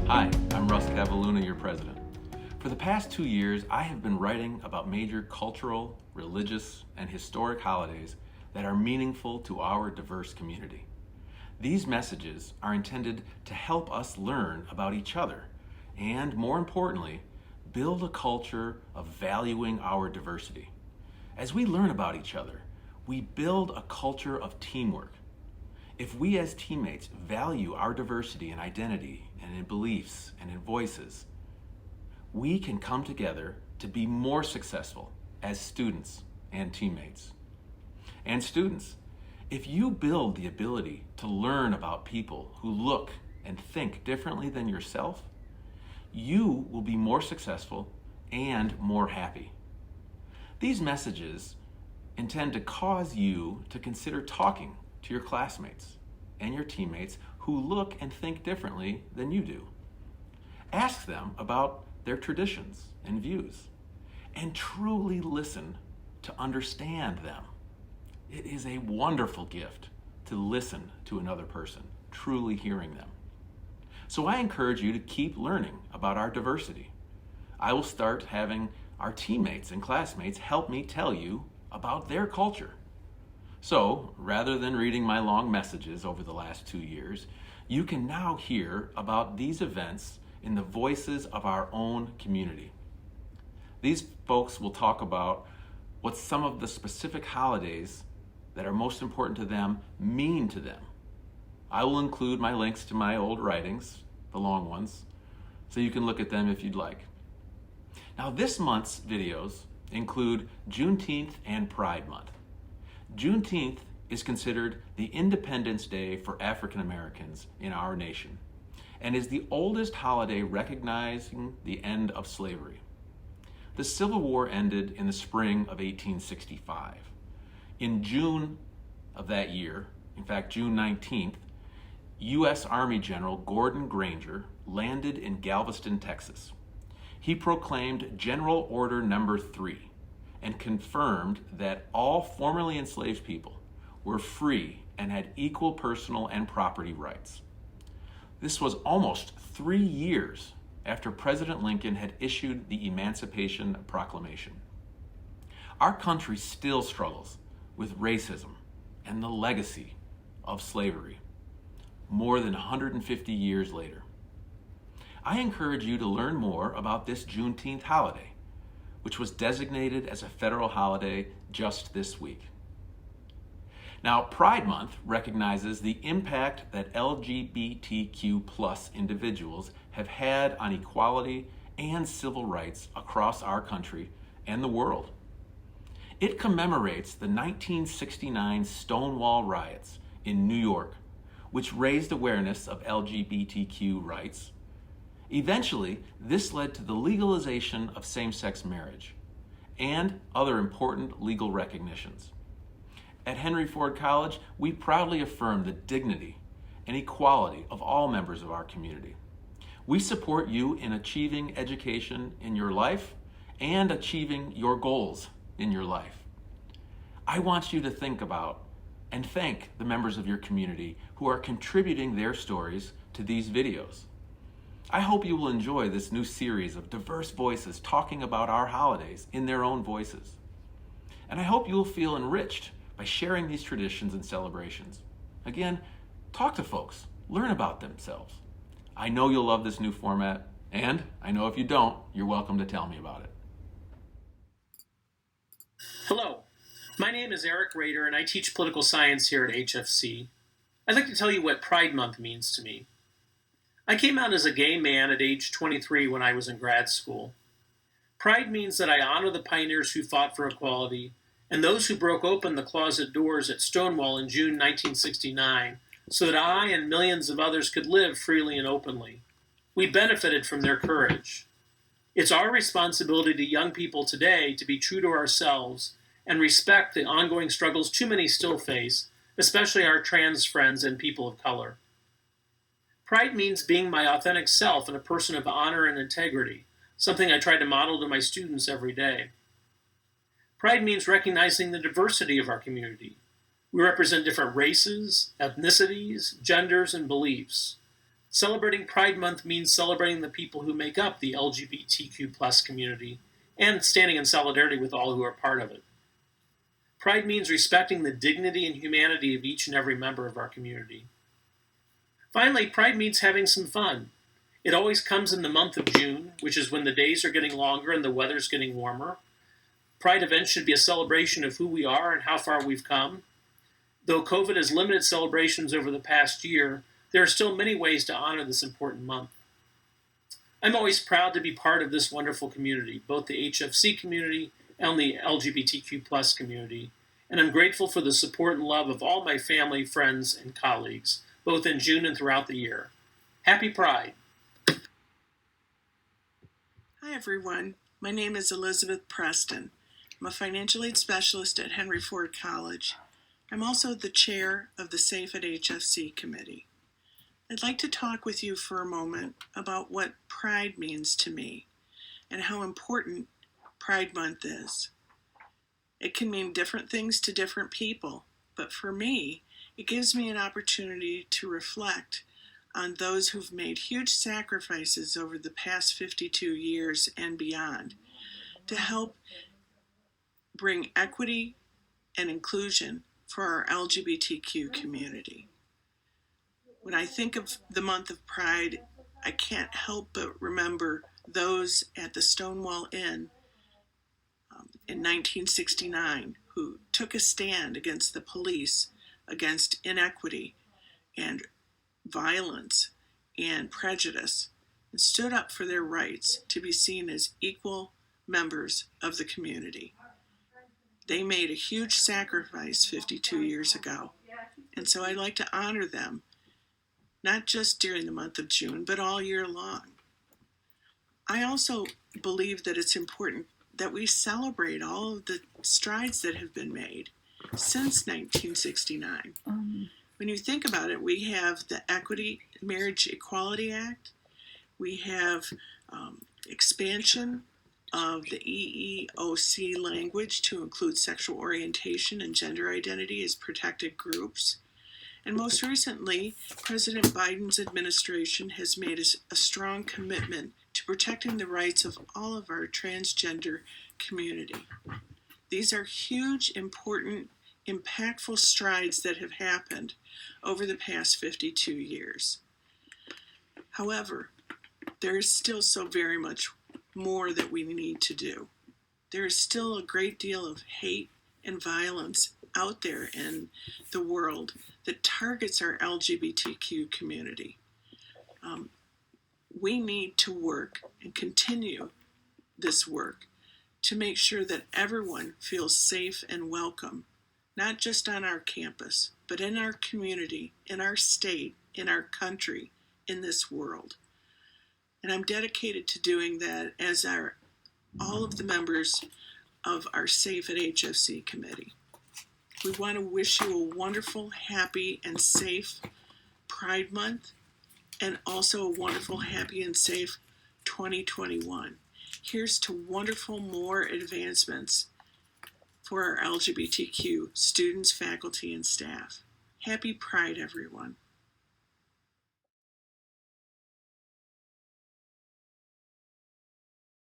Hi, I'm Russ Kavalhuna, your president. For the past 2 years, I have been writing about major cultural, religious, and historic holidays that are meaningful to our diverse community. These messages are intended to help us learn about each other and, more importantly, build a culture of valuing our diversity. As we learn about each other, we build a culture of teamwork. If we as teammates value our diversity in identity and in beliefs and in voices, we can come together to be more successful as students and teammates. And students, if you build the ability to learn about people who look and think differently than yourself, you will be more successful and more happy. These messages intend to cause you to consider talking to your classmates and your teammates who look and think differently than you do. Ask them about their traditions and views, and truly listen to understand them. It is a wonderful gift to listen to another person, truly hearing them. So I encourage you to keep learning about our diversity. I will start having our teammates and classmates help me tell you about their culture. So, rather than reading my long messages over the last 2 years, you can now hear about these events in the voices of our own community. These folks will talk about what some of the specific holidays that are most important to them mean to them. I will include my links to my old writings, the long ones, so you can look at them if you'd like. Now, this month's videos include Juneteenth and Pride Month. Juneteenth is considered the Independence Day for African Americans in our nation and is the oldest holiday recognizing the end of slavery. The Civil War ended in the spring of 1865. In June of that year, in fact, June 19th, U.S. Army General Gordon Granger landed in Galveston, Texas. He proclaimed General Order No. 3 and confirmed that all formerly enslaved people were free and had equal personal and property rights. This was almost 3 years after President Lincoln had issued the Emancipation Proclamation. Our country still struggles with racism and the legacy of slavery more than 150 years later. I encourage you to learn more about this Juneteenth holiday, which was designated as a federal holiday just this week. Now, Pride Month recognizes the impact that LGBTQ+ individuals have had on equality and civil rights across our country and the world. It commemorates the 1969 Stonewall riots in New York, which raised awareness of LGBTQ rights. Eventually, this led to the legalization of same-sex marriage and other important legal recognitions. At Henry Ford College, we proudly affirm the dignity and equality of all members of our community. We support you in achieving education in your life and achieving your goals in your life. I want you to think about and thank the members of your community who are contributing their stories to these videos. I hope you will enjoy this new series of diverse voices talking about our holidays in their own voices. And I hope you will feel enriched by sharing these traditions and celebrations. Again, talk to folks, learn about themselves. I know you'll love this new format, and I know if you don't, you're welcome to tell me about it. Hello, my name is Eric Rader, and I teach political science here at HFC. I'd like to tell you what Pride Month means to me. I came out as a gay man at age 23 when I was in grad school. Pride means that I honor the pioneers who fought for equality and those who broke open the closet doors at Stonewall in June 1969 so that I and millions of others could live freely and openly. We benefited from their courage. It's our responsibility to young people today to be true to ourselves and respect the ongoing struggles too many still face, especially our trans friends and people of color. Pride means being my authentic self and a person of honor and integrity, something I try to model to my students every day. Pride means recognizing the diversity of our community. We represent different races, ethnicities, genders, and beliefs. Celebrating Pride Month means celebrating the people who make up the LGBTQ plus community and standing in solidarity with all who are part of it. Pride means respecting the dignity and humanity of each and every member of our community. Finally, Pride means having some fun. It always comes in the month of June, which is when the days are getting longer and the weather's getting warmer. Pride events should be a celebration of who we are and how far we've come. Though COVID has limited celebrations over the past year, there are still many ways to honor this important month. I'm always proud to be part of this wonderful community, both the HFC community and the LGBTQ plus community, and I'm grateful for the support and love of all my family, friends, and colleagues, both in June and throughout the year. Happy Pride! Hi everyone, my name is Elizabeth Preston. I'm a financial aid specialist at Henry Ford College. I'm also the chair of the Safe at HFC committee. I'd like to talk with you for a moment about what Pride means to me and how important Pride Month is. It can mean different things to different people, but for me, it gives me an opportunity to reflect on those who've made huge sacrifices over the past 52 years and beyond to help bring equity and inclusion for our LGBTQ community. When I think of the month of Pride, I can't help but remember those at the Stonewall Inn in 1969 who took a stand against the police, against inequity and violence and prejudice, and stood up for their rights to be seen as equal members of the community. They made a huge sacrifice 52 years ago, and so I'd like to honor them, not just during the month of June, but all year long. I also believe that it's important that we celebrate all of the strides that have been made since 1969. When you think about it, we have the Marriage Equality Act, we have expansion of the EEOC language to include sexual orientation and gender identity as protected groups. And most recently, President Biden's administration has made a strong commitment to protecting the rights of all of our transgender community. These are huge, important, impactful strides that have happened over the past 52 years. However, there is still so very much more that we need to do. There is still a great deal of hate and violence out there in the world that targets our LGBTQ community. We need to work and continue this work to make sure that everyone feels safe and welcome, not just on our campus, but in our community, in our state, in our country, in this world. And I'm dedicated to doing that, as are all of the members of our Safe at HFC committee. We want to wish you a wonderful, happy, and safe Pride Month, and also a wonderful, happy, and safe 2021. Here's to wonderful more advancements for our LGBTQ students, faculty, and staff. Happy Pride, everyone.